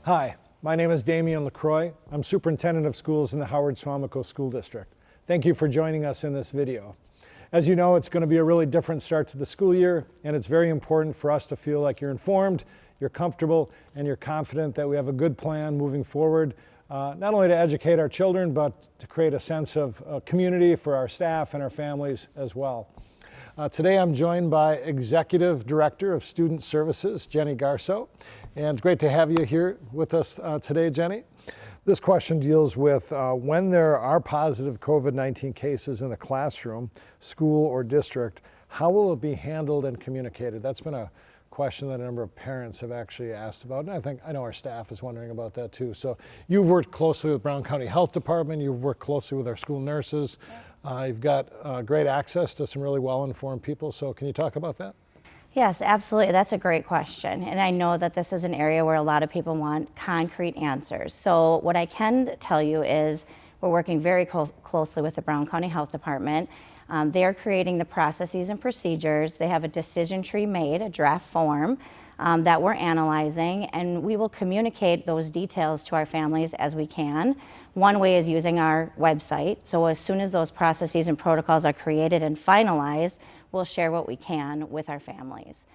Hi, my name is Damian LaCroix. I'm Superintendent of Schools in the Howard-Suamico School District. Thank you for joining us in this video. As you know, it's going to be a really different start to the school year, and it's very important for us to feel like you're informed, you're comfortable, and you're confident that we have a good plan moving forward, not only to educate our children, but to create a sense of community for our staff and our families as well. Today I'm joined by Executive Director of Student Services, Jennie Garceau. And great to have you here with us today, Jennie. This question deals with when there are positive COVID-19 cases in the classroom, school, or district, how will it be handled and communicated? That's been a question that a number of parents have actually asked about, and I know our staff is wondering about that too. So you've worked closely with Brown County Health Department, you've worked closely with our school nurses, you've got great access to some really well-informed people, so can you talk about that? Yes, absolutely. That's a great question. And I know that this is an area where a lot of people want concrete answers. So what I can tell you is we're working very closely with the Brown County Health Department. They are creating the processes and procedures. They have a decision tree made, a draft form that we're analyzing, and we will communicate those details to our families as we can. One way is using our website. So as soon as those processes and protocols are created and finalized, we'll share what we can with our families.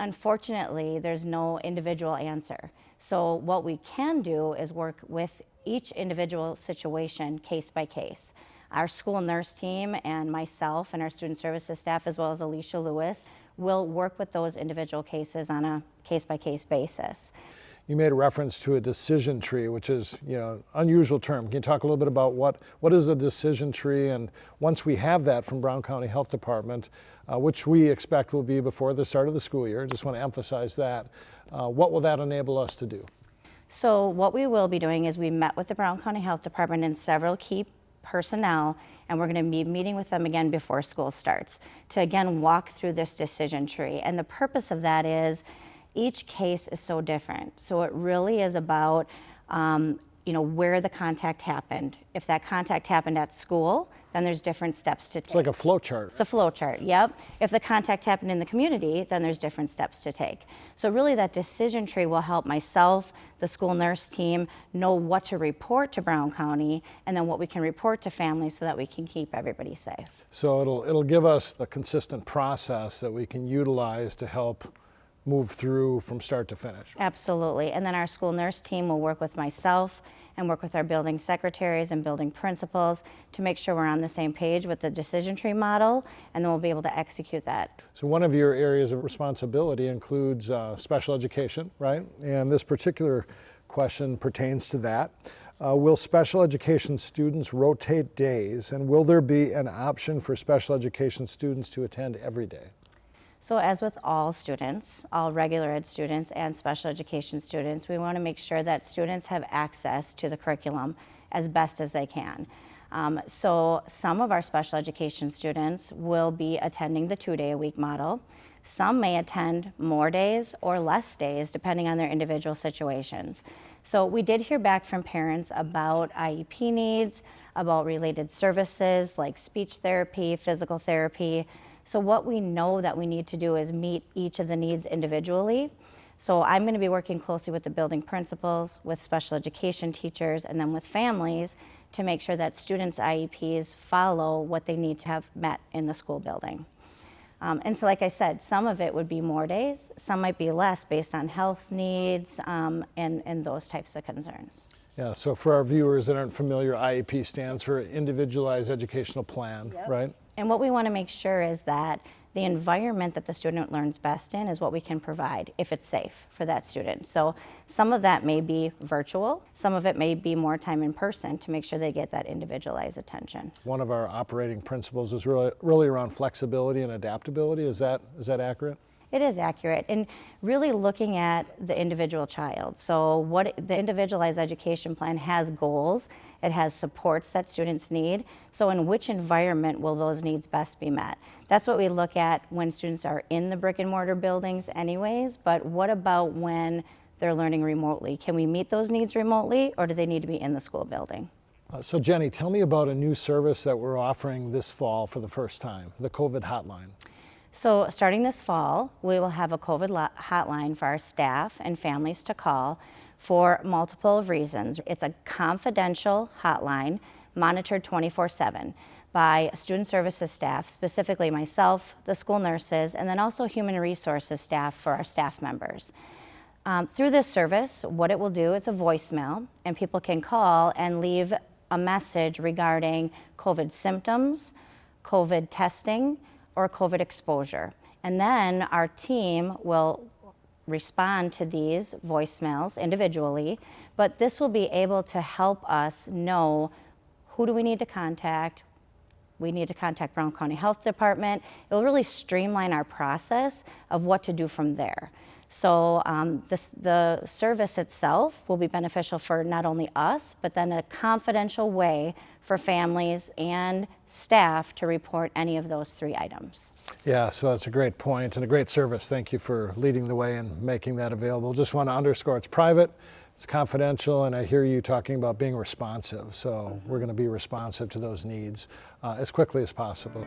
Unfortunately, there's no individual answer. So what we can do is work with each individual situation case by case. Our school nurse team and myself and our student services staff, as well as Alicia Lewis, will work with those individual cases on a case-by-case basis. You made a reference to a decision tree, which is, unusual term. Can you talk a little bit about what is a decision tree? And once we have that from Brown County Health Department, which we expect will be before the start of the school year, just want to emphasize that, what will that enable us to do? So what we will be doing is we met with the Brown County Health Department and several key personnel, and we're going to be meeting with them again before school starts to again walk through this decision tree. And the purpose of that is each case is so different. So it really is about where the contact happened. If that contact happened at school, then there's different steps to take. It's like a flow chart. It's a flow chart, yep. If the contact happened in the community, then there's different steps to take. So really that decision tree will help myself, the school nurse team, know what to report to Brown County and then what we can report to families so that we can keep everybody safe. So it'll give us the consistent process that we can utilize to help move through from start to finish. Absolutely. And then our school nurse team will work with myself and work with our building secretaries and building principals to make sure we're on the same page with the decision tree model, and then we'll be able to execute that. So one of your areas of responsibility includes special education, right? And this particular question pertains to that. Will special education students rotate days, and will there be an option for special education students to attend every day? So as with all students, all regular ed students and special education students, we want to make sure that students have access to the curriculum as best as they can. So some of our special education students will be attending the 2-day-a-week model. Some may attend more days or less days depending on their individual situations. So we did hear back from parents about IEP needs, about related services like speech therapy, physical therapy. So what we know that we need to do is meet each of the needs individually. So I'm going to be working closely with the building principals, with special education teachers, and then with families to make sure that students' IEPs follow what they need to have met in the school building. And so like I said, some of it would be more days, some might be less based on health needs and those types of concerns. Yeah, so for our viewers that aren't familiar, IEP stands for Individualized Educational Plan, Yep. Right? And what we want to make sure is that the environment that the student learns best in is what we can provide if it's safe for that student. So some of that may be virtual, some of it may be more time in person to make sure they get that individualized attention. One of our operating principles is really around flexibility and adaptability. Is that accurate? It is accurate, and really looking at the individual child. So what the individualized education plan has goals, it has supports that students need. So in which environment will those needs best be met? That's what we look at when students are in the brick and mortar buildings anyways, but what about when they're learning remotely? Can we meet those needs remotely, or do they need to be in the school building? So Jennie, tell me about a new service that we're offering this fall for the first time, the COVID Hotline. So starting this fall, we will have a COVID hotline for our staff and families to call. for multiple reasons. It's a confidential hotline monitored 24/7 by student services staff, specifically myself, the school nurses, and then also human resources staff for our staff members. Through this service, what it will do is a voicemail, and people can call and leave a message regarding COVID symptoms, COVID testing, or COVID exposure. And then our team will respond to these voicemails individually, but this will be able to help us know who do we need to contact. We need to contact Brown County Health Department. It will really streamline our process of what to do from there. So the service itself will be beneficial for not only us, but then a confidential way for families and staff to report any of those 3 items. Yeah, so that's a great point and a great service. Thank you for leading the way and making that available. Just want to underscore it's private, it's confidential, and I hear you talking about being responsive. So we're going to be responsive to those needs as quickly as possible.